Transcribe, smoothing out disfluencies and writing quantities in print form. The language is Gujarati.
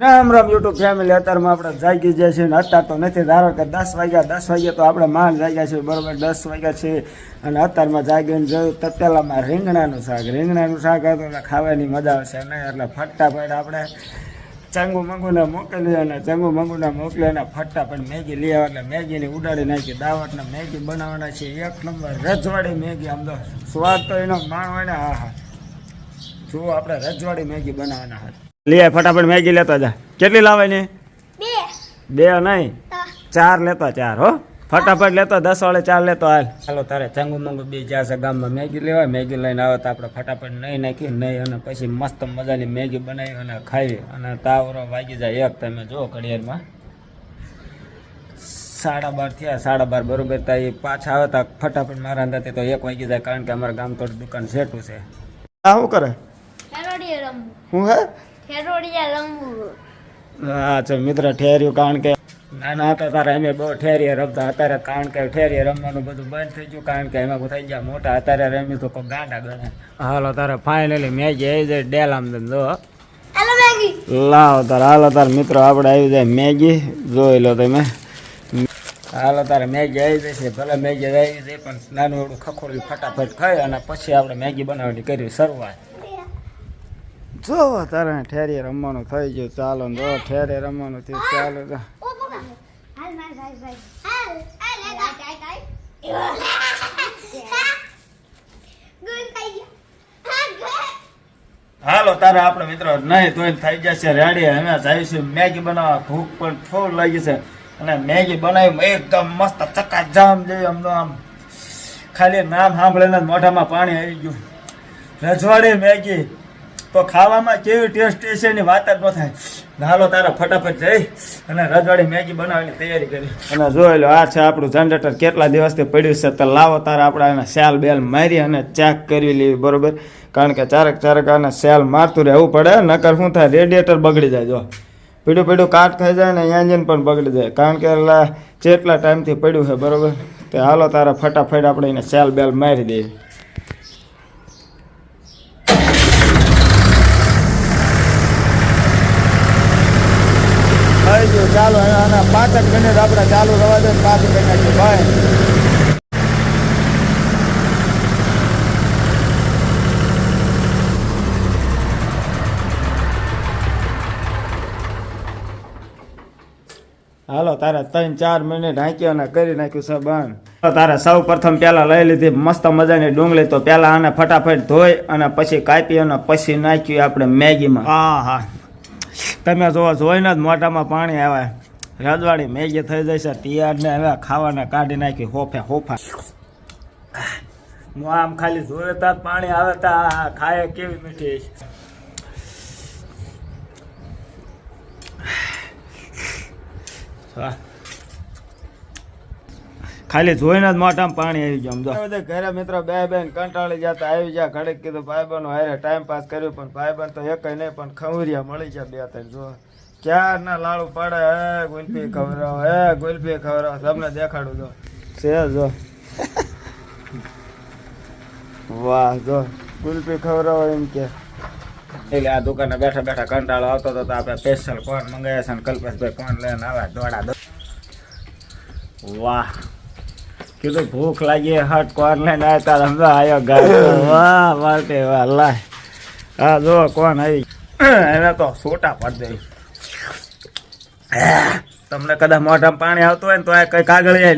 Ram Ram YouTube family. અત્યારમાં આપણે જાગી જાય છે ને અત્યારે તો નથી, ધારો કે 10 વાગ્યા તો આપણે માંડ જાગ્યા છે, બરાબર 10 વાગ્યા છે. અને અત્યારમાં જાગીને જોયું તપેલામાં રીંગણાનું શાક હતું એટલે ખાવાની મજા આવશે નહીં, એટલે ફટાફટ આપણે ચંગુ મંગુને મોકલી અને ચંગુ મંગુને મોકલી અને ફટાફટ મેગી લઈ આવે એટલે મેગીની ઉડાડી નાખી. દાવતને મેગી બનાવવાના છે, એક નંબર રજવાડી મેગી. આમ તો સ્વાદ તો એનો માણવાને. હા હા, જો આપણે રજવાડી મેગી બનાવવાના હતા. લે ફટાફટ મેગી લેતો જા. કેટલી લાવવાની? બે નહીં, 4 લેતો, 4 હો. ફટાફટ લેતો, 10 વાળે 4 લેતો હાલ. ચાલો તારે ચંગુ મંગુ બી જ્યાં છે ગામમાં મેગી લેવાય. મેગી લઈને આવે તો આપણે ફટાફટ નહીં નાખી નહીં અને પછી મસ્ત મજાની મેગી બનાવી અને ખાવી. અને તાવરો વાગી જાય 1. તમે જો ઘડિયાળમાં 12:30 થયા, 12:30 બરોબર. તા એ પાછા આવે તો ફટાફટ મારા અંદાજથી તો 1 વાગી જાય, કારણ કે અમારા ગામ તો દુકાન સેટું છે. આ શું કરે? શું હે? હા છે મિત્ર, ઠેર્યું. કારણ કે નાના હતા તારે અમે બહુ ઠેરીએ રમતા. અત્યારે કારણ કે ઠેરીએ રમવાનું બધું બંધ થઈ ગયું, કારણ કે એમાં થઈ ગયા મોટા. અત્યારે રમી તો કોઈ ગાંડા ગણે. હાલો તારે ફાઇનલી મેગી આવી જાય ડેલામ જો. લાવો તારે, હાલો તારે મિત્રો આપણે આવી જાય મેગી. જોઈ લો તમે. હાલો તારે મેગી આવી જશે. ભલે મેગી આવી જાય પણ નાનું એવડું ખખોડ્યું ફટાફટ ખાઈ અને પછી આપણે મેગી બનાવવાની કરી શરૂઆત. જો તારે ઠેરીએ રમવાનું થઈ ગયું. ચાલો જો ઠેરીએ રમવાનું થયું. ચાલો હાલો તારે આપણે મિત્રો નહીં તો થઈ જશે રેડી. અમે જઈશું મેગી બનાવવા. ભૂખ પણ ફૂલ લાગી છે અને મેગી બનાવી એકદમ મસ્ત ચકાજામ જેવી. આમ ખાલી નામ સાંભળીને મોઢામાં પાણી આવી ગયું. રજવાડી મેગી તો ખાવામાં કેવી ટેસ્ટી છે એની વાત જ ન થાય. હાલો તારે ફટાફટ જઈ અને રજવાડી મેગી બનાવવાની તૈયારી કરી. અને જોઈ લો આ છે આપણું જનરેટર. કેટલા દિવસથી પડ્યું છે તો લાવો તારે આપણે એને સેલ બેલ મારી અને ચેક કરી લેવી, બરોબર. કારણ કે ચારક આને સેલ મારતું રહેવું પડે, નકર શું થાય રેડિયેટર બગડી જાય. જો પીડું કાટ ખાઈ જાય ને એન્જિન પણ બગડી જાય, કારણ કે જેટલા ટાઈમથી પડ્યું છે, બરોબર. તો હાલો તારે ફટાફટ આપણે એને સેલ બેલ મારી દઈએ. ચાલો આના 5 મિનિટ આપણે ચાલુ રવા દે, પાછું કરી નાખીએ ભાઈ. હાલો તારે 3-4 મિનિટ હાંક્યો અને કરી નાખ્યું છે બંધ. તારે સૌ પ્રથમ પહેલા લઈ લીધી મસ્ત મજાની ડુંગળી. તો પહેલા આને ફટાફટ ધોઈ અને પછી કાપી અને પછી નાખ્યું આપણે મેગીમાં. હા હા, તમે જોઈને જ મોઢામાં પાણી આવે. રજવાડી મેગી થઈ જશે તૈયાર ને હવે ખાવાના કાઢી નાખી હોફા. આમ ખાલી જોયે તા પાણી આવે તા ખાય કેવી મીઠી. ખાલી જોઈને જ મોઢામાં પાણી આવી ગયું. સમજો ઘરે મિત્રો બે કંટાળી જતા આવી ગયા. ઘડીક કીધું ભાઈબંધો હારે ટાઈમ પાસ કર્યું, પણ ભાઈબંધ તો એક નહીં પણ ખવરિયા મળી ગયા 2-3. જો ક્યાં ના લાડુ પાડે. હે ગુલ્ફી ખવડાવો, તમને દેખાડું જો છે. જો વાહ, જો ગુલ્ફી ખવડાવો એમ કે. એટલે આ દુકાને બેઠા બેઠા કંટાળો આવતો હતો તો આપણે સ્પેશિયલ કોન મંગાવ્યા છે અને કલ્પેશભાઈ કોન લઈને આવ્યા દોડા. વાહ, કીધું ભૂખ લાગી હટ કોન લઈને આવ્યા. સમજો આવ્યો ગાય. વાહ મારતે વાહ. લાય હા જો કોણ આવી. એને તો છોટા પડી દઈ. તમને કદાચ મોઢામાં પાણી આવતું હોય ને તો આ કઈ કાગળ જાય ને